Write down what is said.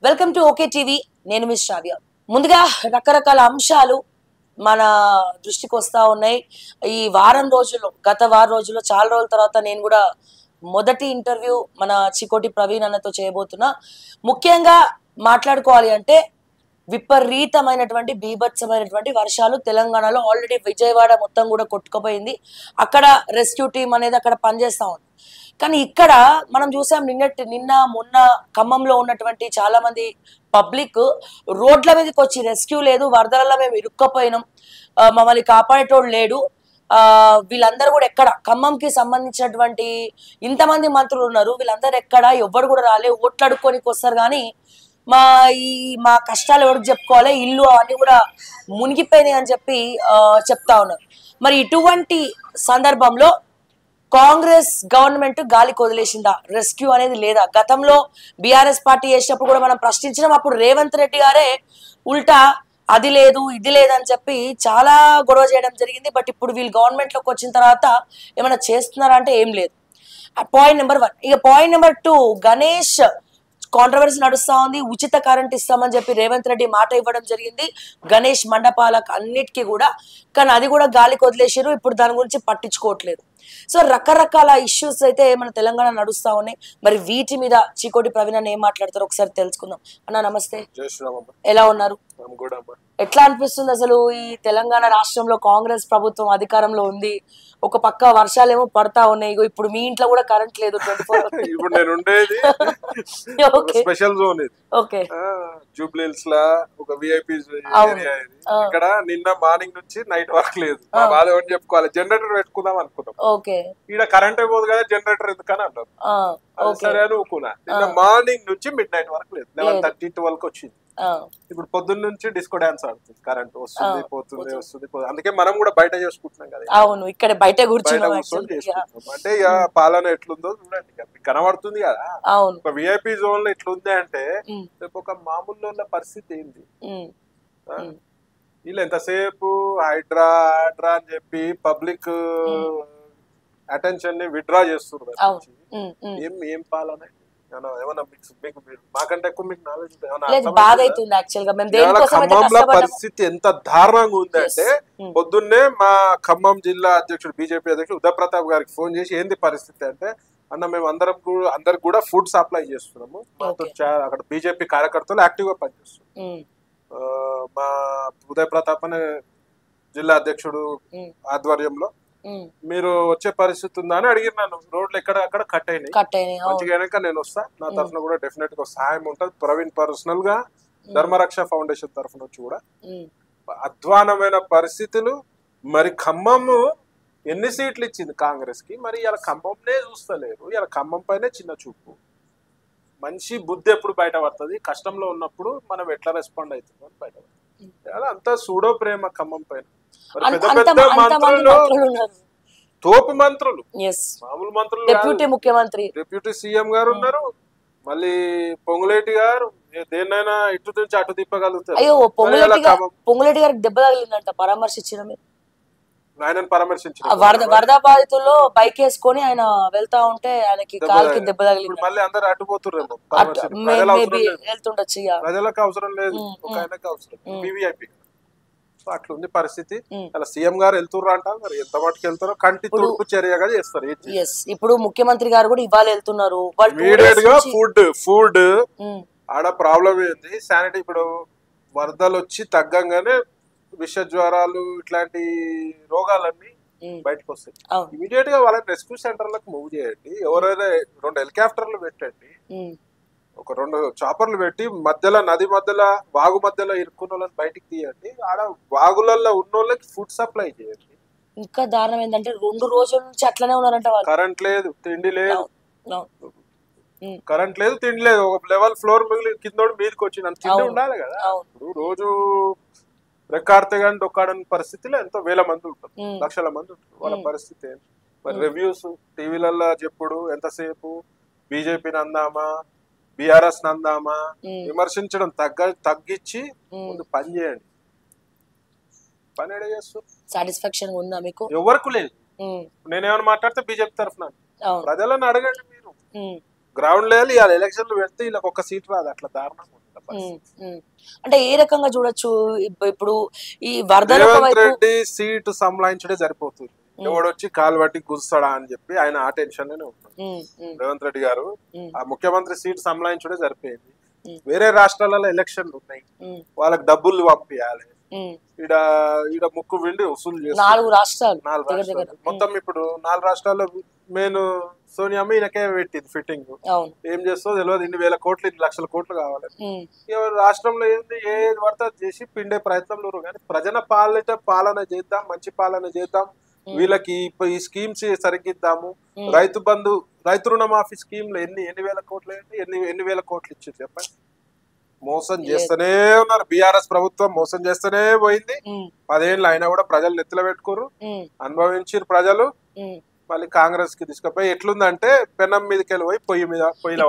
Welcome to okay TV. నేను miss శ్రావ్య. ముందుగా రకరకాల అంశాలు మన దృష్టికి వస్తా ఉన్నాయి. ఈ వారం రోజుల్లో, గత వారం రోజుల్లో చాలా రోజుల తర్వాత నేను కూడా మొదటి ఇంటర్వ్యూ మన చికోటి ప్రవీణ్ అన్నతో చేయబోతున్నా. ముఖ్యంగా మాట్లాడుకోవాలి అంటే విపరీతమైనటువంటి బీభత్సమైనటువంటి వర్షాలు తెలంగాణలో. ఆల్రెడీ విజయవాడ మొత్తం కూడా కొట్టుకుపోయింది. అక్కడ రెస్క్యూ టీం అనేది అక్కడ పనిచేస్తా ఉంది. కానీ ఇక్కడ మనం చూసాం నిన్న మొన్న ఖమ్మంలో ఉన్నటువంటి చాలా మంది పబ్లిక్ రోడ్ల మీదకి వచ్చి రెస్క్యూ లేదు, వరదలలో మేము ఇరుక్కపోయినాం, మమ్మల్ని కాపాడేటోడు లేడు. వీళ్ళందరూ కూడా ఎక్కడ, ఖమ్మంకి సంబంధించినటువంటి ఇంతమంది మంత్రులు ఉన్నారు, వీళ్ళందరూ ఎక్కడ, ఎవ్వరు కూడా రాలే, ఓట్లు అడుక్కోనికి వస్తారు కానీ మా కష్టాలు ఎవరికి చెప్పుకోవాలి, ఇల్లు అవన్నీ కూడా మునిగిపోయినాయి అని చెప్పి చెప్తా ఉన్నారు. మరి ఇటువంటి సందర్భంలో కాంగ్రెస్ గవర్నమెంట్ గాలికి వదిలేసిందా? రెస్క్యూ అనేది లేదా? గతంలో బీఆర్ఎస్ పార్టీ చేసినప్పుడు కూడా మనం ప్రశ్నించినాం. అప్పుడు రేవంత్ రెడ్డి గారే ఉల్టా అది లేదు ఇది లేదని చెప్పి చాలా గొడవ చేయడం జరిగింది. బట్ ఇప్పుడు వీళ్ళు గవర్నమెంట్ లోకి వచ్చిన తర్వాత ఏమైనా చేస్తున్నారా అంటే ఏం లేదు. Point number 1. ఇక పాయింట్ నెంబర్ 2, గణేష్ కాంట్రవర్సీ నడుస్తా ఉంది. ఉచిత కరెంట్ ఇస్తామని చెప్పి రేవంత్ రెడ్డి మాట ఇవ్వడం జరిగింది గణేష్ మండపాలకు అన్నిటికీ కూడా. కానీ అది కూడా గాలికి వదిలేసారు. ఇప్పుడు దాని గురించి పట్టించుకోవట్లేదు. సో రకరకాల ఇష్యూస్ అయితే మన తెలంగాణ నడుస్తా ఉన్నాయి. మరి వీటి మీద చికోటి ప్రవీణ్ అన్న ఏం మాట్లాడతారో ఒకసారి తెలుసుకుందాం. అన్న నమస్తే, ఎలా ఉన్నారు? ఎట్లా అనిపిస్తుంది అసలు ఈ తెలంగాణ రాష్ట్రంలో కాంగ్రెస్ ప్రభుత్వం అధికారంలో ఉంది, ఒక పక్క వర్షాలేమో పడతా ఉన్నాయి, ఇప్పుడు మీ ఇంట్లో కూడా కరెంట్ లేదు 24 ఇప్పుడు నేను ఉండేది స్పెషల్ జోన్ ఇది. ఓకే, జూబ్లీహిల్స్ లా ఒక విఐపి ఏరియా ఇది. ఇక్కడ నిన్న మార్నింగ్ నుంచి నైట్ వరకు లేదు. మా బాధ ఏమని చెప్పుకోవాలి, జనరేటర్ పెట్టుకుందాం అనుకున్నాం. ఓకే, ఇక్కడ కరెంట్ అయిపోదు కదా, జనరేటర్ ఎందుకని అంటారు. సరే అని ఊకున్నా. నిన్న మార్నింగ్ నుంచి మిడ్ నైట్ వరకు లేదు, 11:30 12 వచ్చింది. ఇప్పుడు పొద్దున్న నుంచి డిస్కో డాన్స్ ఆడుతుంది, కరెంట్ వస్తుంది పోతుంది వస్తుంది పోతుంది. అందుకే మనం కూడా బయట చేసుకుంటున్నాం కదా. అవును, ఇక్కడ బయట కూర్చొని చేసుకుంటున్నాం. అంటే ఇక పాలన ఎట్లుందో చూడండి, కనబడుతుంది కదా. ఒక విఐపి జోన్ లో ఎట్లుంది అంటే రేపు ఒక మామూలు పరిస్థితి ఏంది. వీళ్ళు ఎంతసేపు హైడ్రా హైడ్రా అని చెప్పి పబ్లిక్ అటెన్షన్ ని విత్డ్రా చేస్తున్నారు. ఏం పాలన మాకంటే ఎక్కువ మీకు నాలెడ్జ్. ఖమ్మంలో పరిస్థితి ఎంత దారుణంగా ఉంది అంటే, పొద్దున్నే మా ఖమ్మం జిల్లా అధ్యక్షుడు బీజేపీ అధ్యక్షుడు ఉదయ్ ప్రతాప్ గారికి ఫోన్ చేసి ఏంది పరిస్థితి అంటే, అన్న మేము అందరికి కూడా ఫుడ్ సప్లై చేస్తున్నాము, అక్కడ బీజేపీ కార్యకర్తలు యాక్టివ్ గా పనిచేస్తున్నాం. మా ఉదయ్ ప్రతాప్ అనే జిల్లా అధ్యక్షుడు ఆధ్వర్యంలో మీరు వచ్చే పరిస్థితి ఉందా అని అడిగినాను. రోడ్లు ఎక్కడ కట్ అయినాయి, మంచిగా నేను వస్తా, నా తరఫున కూడా డెఫినెట్ గా సహాయం ఉంటది. ప్రవీణ్ పర్సనల్ గా ధర్మరక్ష ఫౌండేషన్ తరఫున వచ్చి కూడా అధ్వానమైన పరిస్థితులు. మరి ఖమ్మం ఎన్ని సీట్లు ఇచ్చింది కాంగ్రెస్ కి, మరి ఇలా ఖమ్మంనే చూస్తలేరు. ఇలా ఖమ్మం పైనే చిన్న చూపు. మంచి బుద్ధి ఎప్పుడు బయట పడుతుంది, కష్టంలో ఉన్నప్పుడు మనం ఎట్లా రెస్పాండ్ అవుతుందో అని బయట పడుతుంది. అంతా సూడో ప్రేమ ఖమ్మం పైన. పెద్ద పెద్ద మంత్రులు, తోపు మంత్రులు, మామూలు మంత్రులు, డిప్యూటీ ముఖ్యమంత్రి, డిప్యూటీ సీఎం గారు ఉన్నారు, మళ్ళీ పొంగులేటి గారు దేన్నైనా ఇటు నుంచి అటు తిప్పగలుగుతారు. అయ్యో, పొంగులేటి గారికి దెబ్బ తగిలిందంట, పరామర్శించిన ఆయన పరామర్శించారు. వరద బాధితుల్లో బైక్ వేసుకొని ఆయన వెళ్తా ఉంటే ఆయనకి కాలుకి దెబ్బ తగిలింది. మళ్ళీ అందరు అటుపోతున్నారు, వెళ్తుండొచ్చు. ప్రజలకు అవసరం లేదు, ఒక ఆయనకి అవసరం, వివిఐపి. అట్లుంది పరిస్థితి. అలా సీఎం గారు వెళ్తుర్రు అంట, మరి ఎంత మటుకు వెళ్తారో కంటి తుడుపు చర్యగా చేస్తారు. ఇప్పుడు ముఖ్యమంత్రి గారు కూడా ఇవాళ వెళ్తున్నారు. ఇమీడియట్ గా ఫుడ్ ఆడ ప్రాబ్లం ఏంది, శానిటరీ. ఇప్పుడు వరదలు వచ్చి తగ్గంగానే విష జ్వరాలు ఇట్లాంటి రోగాలన్నీ బయటకు వస్తాయి. ఇమీడియట్ గా వాళ్ళని రెస్క్యూ సెంటర్లకు మూవ్ చేయండి. ఎవరైనా 2 హెలికాప్టర్లు పెట్టండి, ఒక 2 చాపర్లు పెట్టి మధ్యలో నది మధ్యలో వాగు మధ్యలో ఇరుక్కున్న వాళ్ళని బయటికి తీయండి. ఆడ వాగులలో ఉన్న వాళ్ళకి ఫుడ్ సప్లై చేయండి. ఇంకా దారుణం ఏంటంటే 2 రోజుల నుంచి అట్లనే ఉన్నారంట. కరెంట్ లేదు, తిండి లేదు, కరెంట్ లేదు, తిండి లేదు. ఒక లెవెల్ ఫ్లోర్ మిగిలి కిందోడు మీదకి వచ్చి తిండి ఉండాలి కదా. ఇప్పుడు రోజు రెక్కాడితే కానీ డొక్కాడని పరిస్థితిలో ఎంతో వేల మంది ఉంటారు, లక్షల మంది ఉంటారు. వాళ్ళ పరిస్థితి ఏంటి మరి? రివ్యూస్ టీవీలలో చెప్పుడు ఎంతసేపు బీజేపీని అందామా బీఆర్ఎస్ నందామా విమర్శించడం తగ్గించి ముందు పని చేయండి. పని ఎడ చేస్తారు? సాటిస్ఫాక్షన్ ఉందా మీకు? ఎవరికి లేదు. నేనేమైనా మాట్లాడితే బీజేపీ తరఫున ప్రజలను అడగండి. మీరు గ్రౌండ్ లెవెల్ ఇవాళ ఎలక్షన్లు పెడితే ఇలా 1 సీట్ రాదు, అట్లా దారుణంగా ఉంది. అంటే ఏ రకంగా చూడొచ్చు? ఇప్పుడు ఈ వరదలు రేవంత్ ఒకవైపు రెడ్డి సీటు సంలాయించడే సరిపోతుంది. ఎవడొచ్చి కాలు పట్టి గుస్తాడా అని చెప్పి ఆయన ఆ టెన్షన్ లోనే ఉన్నాడు. రేవంత్ రెడ్డి గారు ఆ ముఖ్యమంత్రి సీటు సంలాయించడే సరిపోయింది. వేరే రాష్ట్రాలలో ఎలక్షన్లు ఉన్నాయి, వాళ్ళకి డబ్బులు పంపించాలి. ఈడ ఈడ ముక్కు విండి వసూలు చేస్తారు. 4 రాష్ట్రాలు మొత్తం ఇప్పుడు 4 రాష్ట్రాల్లో మెయిన్ సోనియా ఈయనకే పెట్టింది ఫిట్టింగ్. ఏం చేస్తుందో తెలియదు. ఇన్ని వేల కోట్లు, ఇన్ని లక్షల కోట్లు కావాలి. రాష్ట్రంలో ఏంది ఏది పడితే చేసి పిండే ప్రయత్నంలో, కానీ ప్రజల పాలన చేద్దాం, మంచి పాలన చేద్దాం, వీళ్ళకి ఈ స్కీమ్స్ సరిగిద్దాము. రైతు బంధు, రైతు రుణమాఫీ స్కీమ్ లో ఎన్ని వేల కోట్లు ఎన్ని వేల కోట్లు ఇచ్చారు చెప్పండి. మోసం చేస్తూనే ఉన్నారు. బీఆర్ఎస్ ప్రభుత్వం మోసం చేస్తూనే పోయింది. 10 ఏళ్ళు అయినా కూడా ప్రజలు నెత్తిలో పెట్టుకోరు, అనుభవించారు ప్రజలు. మళ్ళీ కాంగ్రెస్ కి తీసుకుపోయి ఎట్లుందంటే పెనం మీదకి వెళ్ళి పోయి పొయ్యిలో